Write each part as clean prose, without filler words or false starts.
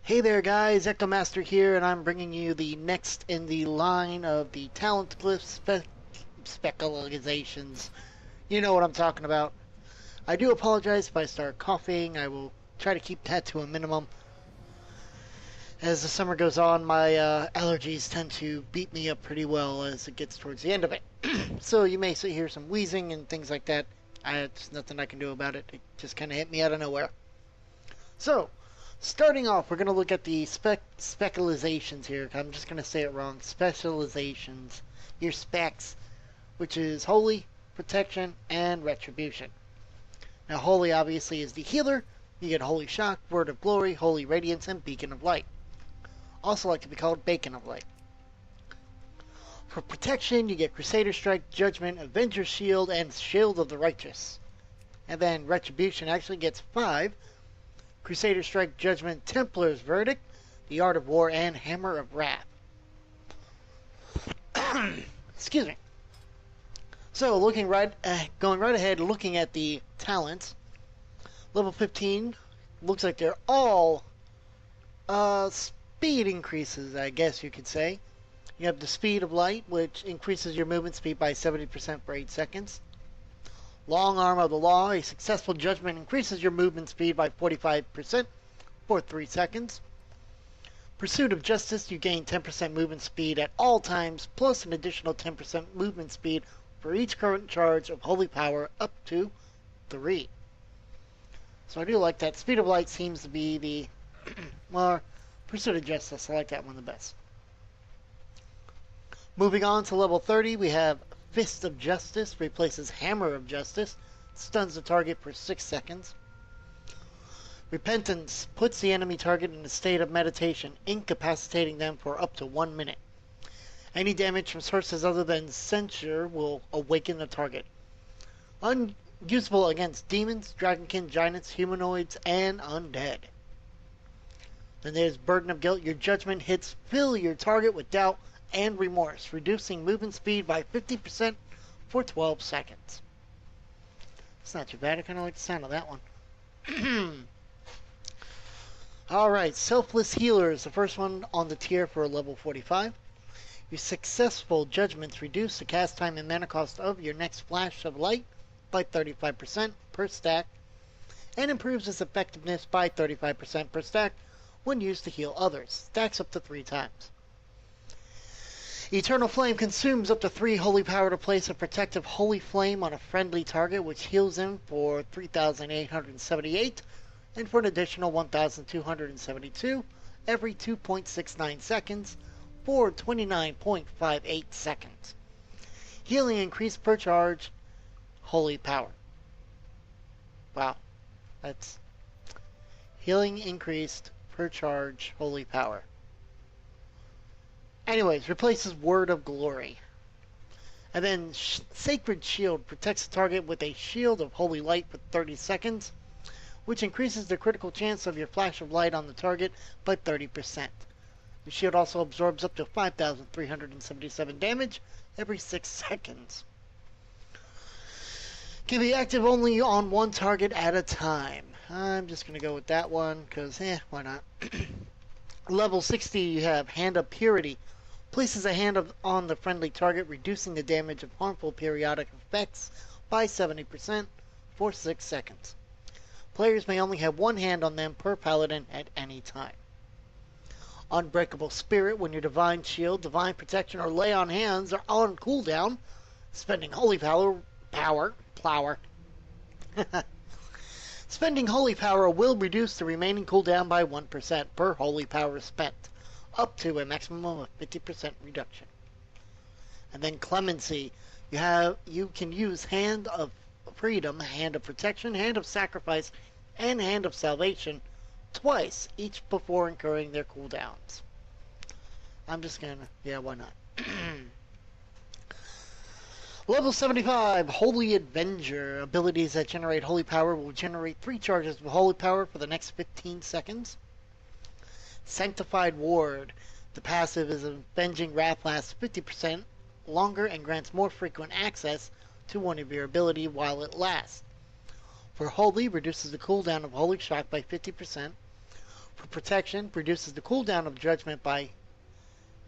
Hey there guys, Ectomaster here, and I'm bringing you the next in the line of the talent glyph specializations. You know what I'm talking about. I do apologize if I start coughing. I will try to keep that to a minimum. As the summer goes on, my allergies tend to beat me up pretty well as it gets towards the end of it. So you may hear some wheezing and things like that. There's nothing I can do about it. It just kind of hit me out of nowhere. So, starting off, we're going to look at the specializations here. I'm just going to say it wrong. Specializations. Your specs, which is Holy, Protection, and Retribution. Now, Holy obviously is the healer. You get Holy Shock, Word of Glory, Holy Radiance, and Beacon of Light. Also like to be called Bacon of Light. For Protection, you get Crusader Strike, Judgment, Avenger Shield, and Shield of the Righteous. And then Retribution actually gets 5. Crusader Strike, Judgment, Templar's Verdict, the Art of War, and Hammer of Wrath. Excuse me. So, going right ahead, looking at the talents. Level 15 looks like they're all speed increases, I guess you could say. You have the Speed of Light, which increases your movement speed by 70% for 8 seconds. Long Arm of the Law, a successful judgment increases your movement speed by 45% for 3 seconds. Pursuit of Justice, you gain 10% movement speed at all times, plus an additional 10% movement speed for each current charge of Holy Power up to 3. So I do like that. Speed of Light seems to be the more Pursuit of Justice. I like that one the best. Moving on to level 30, we have Fist of Justice, replaces Hammer of Justice, stuns the target for 6 seconds. Repentance puts the enemy target in a state of meditation, incapacitating them for up to 1 minute. Any damage from sources other than censure will awaken the target. Unusable against demons, dragonkin, giants, humanoids, and undead. Then there's Burden of Guilt. Your judgment hits fill your target with doubt and remorse, reducing movement speed by 50% for 12 seconds. It's not too bad. I kind of like the sound of that one. Alright, Selfless Healer is the first one on the tier for level 45. Your successful judgments reduce the cast time and mana cost of your next flash of light by 35% per stack, and improves its effectiveness by 35% per stack when used to heal others. Stacks up to 3 times. Eternal Flame consumes up to 3 holy power to place a protective holy flame on a friendly target, which heals them for 3,878 and for an additional 1,272 every 2.69 seconds for 29.58 seconds. Healing increased per charge holy power. Wow. That's healing increased per charge holy power. Anyways, replaces Word of Glory. And then Sacred Shield protects the target with a shield of holy light for 30 seconds, which increases the critical chance of your flash of light on the target by 30%. The shield also absorbs up to 5,377 damage every 6 seconds. Can be active only on one target at a time. I'm just going to go with that one, because, why not? Level 60, you have Hand of Purity. Places a hand on the friendly target, reducing the damage of harmful periodic effects by 70% for 6 seconds. Players may only have one hand on them per paladin at any time. Unbreakable Spirit, when your Divine Shield, Divine Protection, or Lay on Hands are on cooldown, spending Holy Power Spending Holy Power will reduce the remaining cooldown by 1% per Holy Power spent, up to a maximum of 50% reduction. And then Clemency, you can use Hand of Freedom, Hand of Protection, Hand of Sacrifice, and Hand of Salvation twice, each before incurring their cooldowns. I'm just gonna, why not? Level 75, Holy Avenger. Abilities that generate Holy Power will generate 3 charges of Holy Power for the next 15 seconds. Sanctified Ward. The passive is Avenging Wrath, lasts 50% longer and grants more frequent access to one of your ability while it lasts. For Holy, reduces the cooldown of Holy Shock by 50%. For protection, reduces the cooldown of Judgment by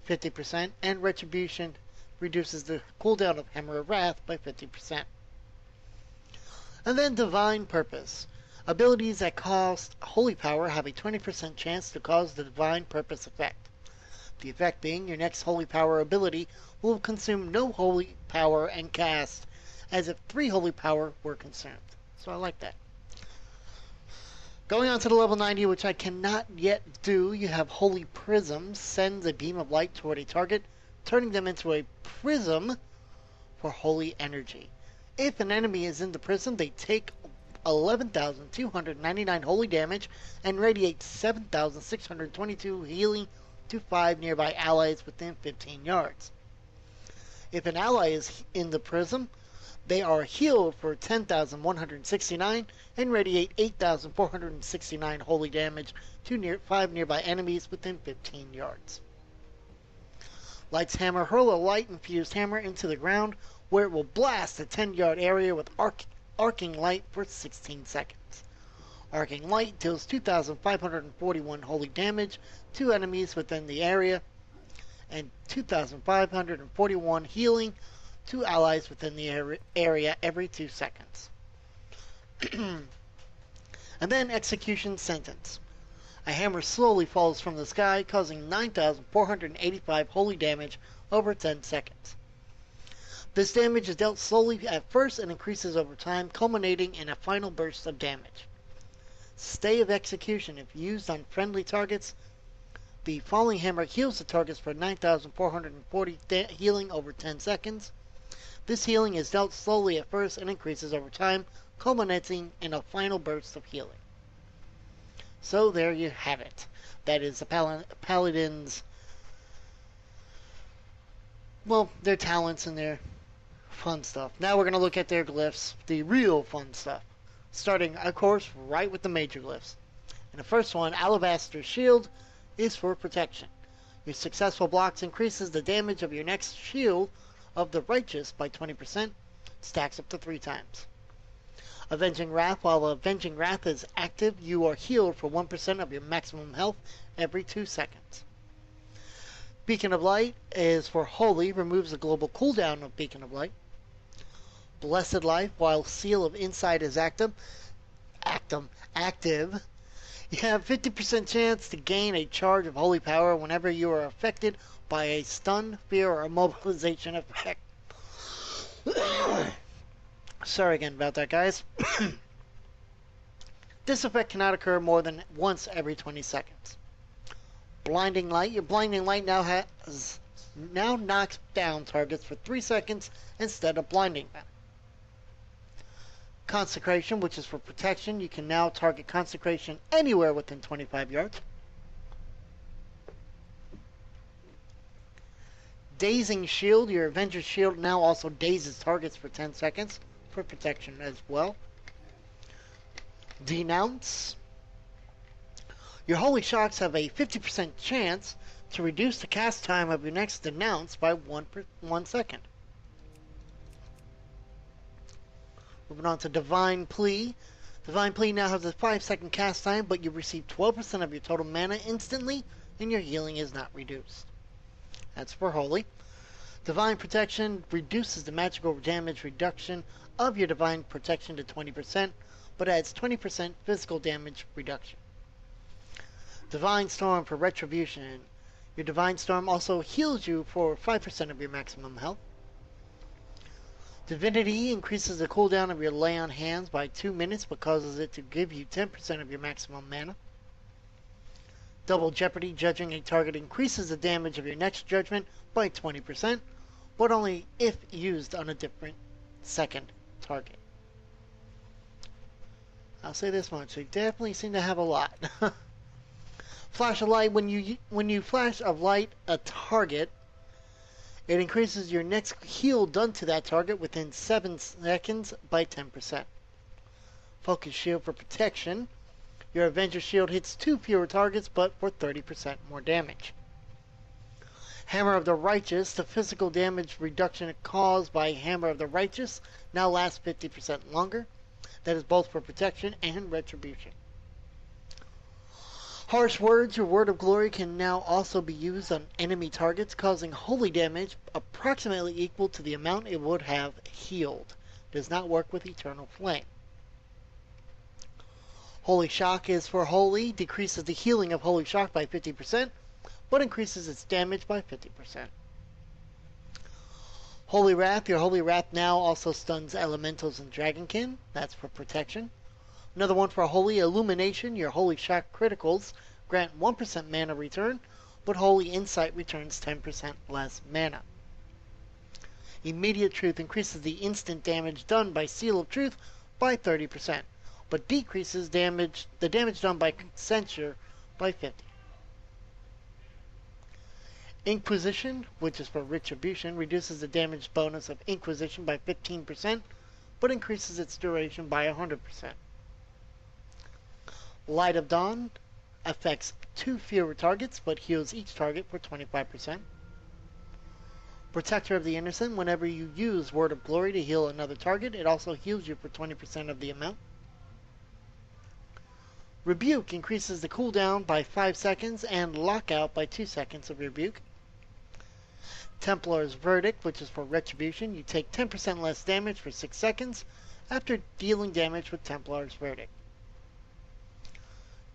50%, and Retribution reduces the cooldown of Hammer of Wrath by 50%. And then Divine Purpose. Abilities that cost Holy Power have a 20% chance to cause the Divine Purpose effect. The effect being your next Holy Power ability will consume no Holy Power and cast as if 3 Holy Power were consumed. So I like that. Going on to the level 90, which I cannot yet do, you have Holy Prism. Sends a beam of light toward a target, turning them into a prism for holy energy. If an enemy is in the prism, they take 11,299 holy damage and radiate 7,622 healing to 5 nearby allies within 15 yards. If an ally is in the prism, they are healed for 10,169 and radiate 8,469 holy damage to 5 nearby enemies within 15 yards. Light's Hammer. Hurl a light-infused hammer into the ground where it will blast a 10-yard area with arcing light for 16 seconds. Arcing light deals 2,541 holy damage to enemies within the area and 2,541 healing to allies within the area every 2 seconds. And then Execution Sentence. A hammer slowly falls from the sky, causing 9,485 holy damage over 10 seconds. This damage is dealt slowly at first and increases over time, culminating in a final burst of damage. Stay of Execution. If used on friendly targets, the falling hammer heals the targets for 9,440 healing over 10 seconds. This healing is dealt slowly at first and increases over time, culminating in a final burst of healing. So there you have it. That is the Paladin's, well, their talents and their fun stuff. Now we're going to look at their glyphs, the real fun stuff. Starting, of course, right with the major glyphs. And the first one, Alabaster Shield, is for protection. Your successful blocks increases the damage of your next shield of the righteous by 20%, stacks up to 3 times. Avenging Wrath. While Avenging Wrath is active, you are healed for 1% of your maximum health every 2 seconds. Beacon of Light is for Holy, removes the global cooldown of Beacon of Light. Blessed Life. While Seal of Insight is active, you have 50% chance to gain a charge of holy power whenever you are affected by a stun, fear, or immobilization effect. Sorry again about that, guys. This effect cannot occur more than once every 20 seconds. Blinding Light. Your Blinding Light now knocks down targets for 3 seconds instead of blinding them. Consecration, which is for protection. You can now target Consecration anywhere within 25 yards. Dazing Shield. Your Avenger's Shield now also dazes targets for 10 seconds for protection as well. Denounce. Your Holy Shocks have a 50% chance to reduce the cast time of your next Denounce by 1 second. Moving on to Divine Plea. Divine Plea now has a 5-second cast time, but you receive 12% of your total mana instantly, and your healing is not reduced. That's for Holy. Divine Protection reduces the magical damage reduction of your Divine Protection to 20%, but adds 20% physical damage reduction. Divine Storm for Retribution. Your Divine Storm also heals you for 5% of your maximum health. Divinity increases the cooldown of your Lay on Hands by 2 minutes, but causes it to give you 10% of your maximum mana. Double Jeopardy. Judging a target increases the damage of your next judgment by 20%, but only if used on a different second target. I'll say this much, they definitely seem to have a lot. Flash of Light. When you flash of light a target, it increases your next heal done to that target within 7 seconds by 10%. Focus Shield for protection. Your Avenger Shield hits 2 fewer targets, but for 30% more damage. Hammer of the Righteous. The physical damage reduction caused by Hammer of the Righteous now lasts 50% longer. That is both for protection and retribution. Harsh words, your word of glory can now also be used on enemy targets, causing holy damage approximately equal to the amount it would have healed. Does not work with Eternal Flame. Holy Shock is for holy, decreases the healing of Holy Shock by 50%, but increases its damage by 50%. Holy Wrath, your Holy Wrath now also stuns elementals and dragonkin. That's for protection. Another one for Holy Illumination, your Holy Shock criticals grant 1% mana return, but Holy Insight returns 10% less mana. Immediate Truth increases the instant damage done by Seal of Truth by 30%, but decreases the damage done by Censure by 50%. Inquisition, which is for Retribution, reduces the damage bonus of Inquisition by 15%, but increases its duration by 100%. Light of Dawn affects 2 fewer targets, but heals each target for 25%. Protector of the Innocent, whenever you use Word of Glory to heal another target, it also heals you for 20% of the amount. Rebuke increases the cooldown by 5 seconds and lockout by 2 seconds of Rebuke. Templar's Verdict, which is for Retribution, you take 10% less damage for 6 seconds after dealing damage with Templar's Verdict.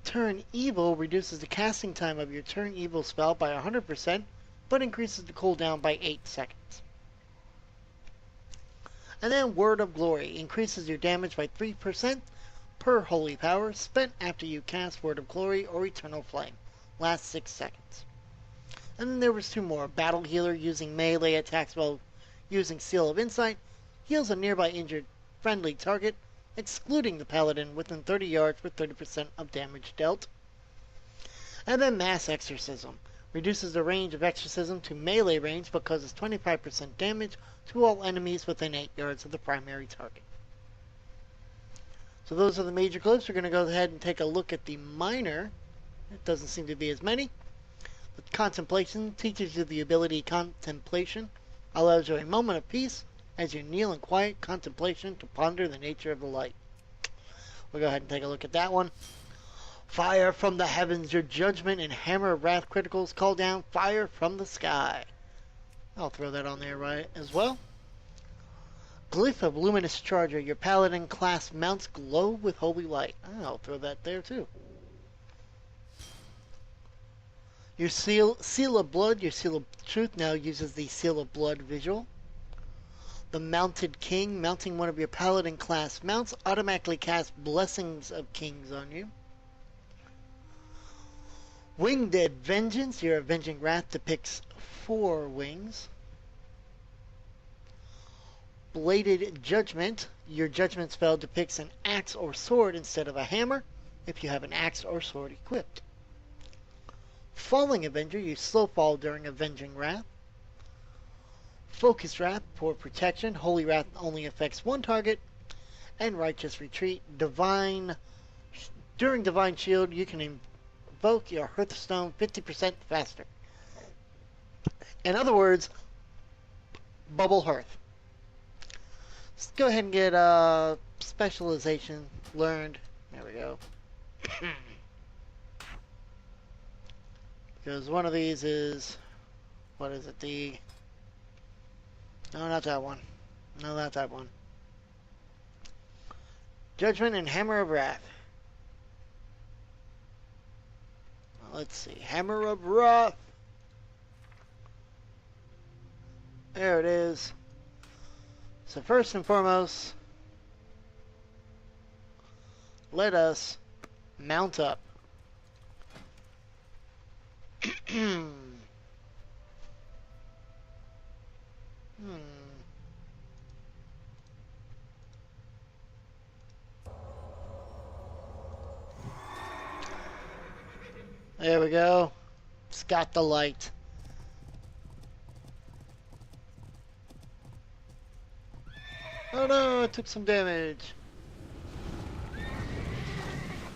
Turn Evil reduces the casting time of your Turn Evil spell by 100%, but increases the cooldown by 8 seconds. And then Word of Glory increases your damage by 3% per holy power spent after you cast Word of Glory or Eternal Flame. Lasts 6 seconds. And then there was 2 more. Battle Healer, using melee attacks while using Seal of Insight, heals a nearby injured friendly target, excluding the Paladin within 30 yards for 30% of damage dealt. And then Mass Exorcism reduces the range of exorcism to melee range but causes 25% damage to all enemies within 8 yards of the primary target. So those are the major glyphs. We're going to go ahead and take a look at the minor. It doesn't seem to be as many. But Contemplation teaches you the ability Contemplation, allows you a moment of peace as you kneel in quiet contemplation to ponder the nature of the light. We'll go ahead and take a look at that one. Fire from the heavens, your judgment and hammer of wrath criticals call down fire from the sky. I'll throw that on there right as well. Glyph of luminous charger, your paladin class mounts glow with holy light. I'll throw that there too. Your seal of blood, your seal of truth now uses the seal of blood visual. The mounted king, mounting one of your paladin class mounts, automatically casts blessings of kings on you. Winged vengeance, your avenging wrath depicts 4 wings. Bladed judgment, your judgment spell depicts an axe or sword instead of a hammer if you have an axe or sword equipped. Falling Avenger, you slow fall during Avenging Wrath. Focus Wrath for protection. Holy Wrath only affects 1 target. And Righteous Retreat. During Divine Shield, you can invoke your Hearthstone 50% faster. In other words, Bubble Hearth. Let's go ahead and get specialization learned. There we go. Because one of these is, what is it, no, not that one. No, not that one. Judgment and Hammer of Wrath. Let's see, Hammer of Wrath. There it is. So first and foremost, let us mount up. There we go. It's got the light. Oh no, it took some damage.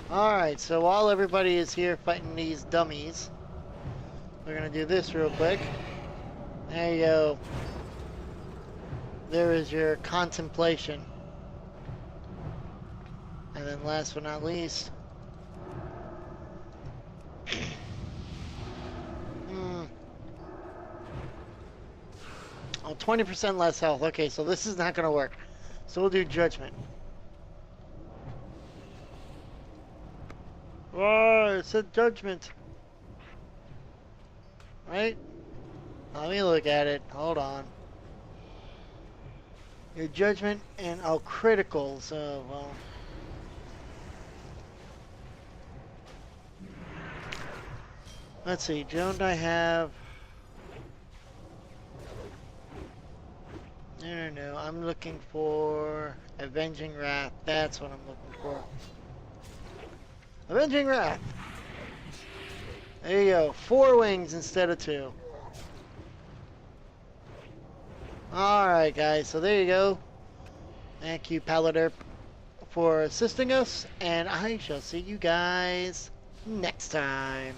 Alright, so while everybody is here fighting these dummies, we're gonna do this real quick. There you go. There is your contemplation. And then last but not least, 20% less health. Okay, so this is not going to work. So we'll do Judgment. Oh, it said Judgment. Right? Let me look at it. Hold on. Your Judgment and critical. So, well. Let's see. Don't I have... No. I'm looking for Avenging Wrath. That's what I'm looking for. Avenging Wrath. There you go. 4 wings instead of 2. Alright, guys. So there you go. Thank you, Paladin, for assisting us. And I shall see you guys next time.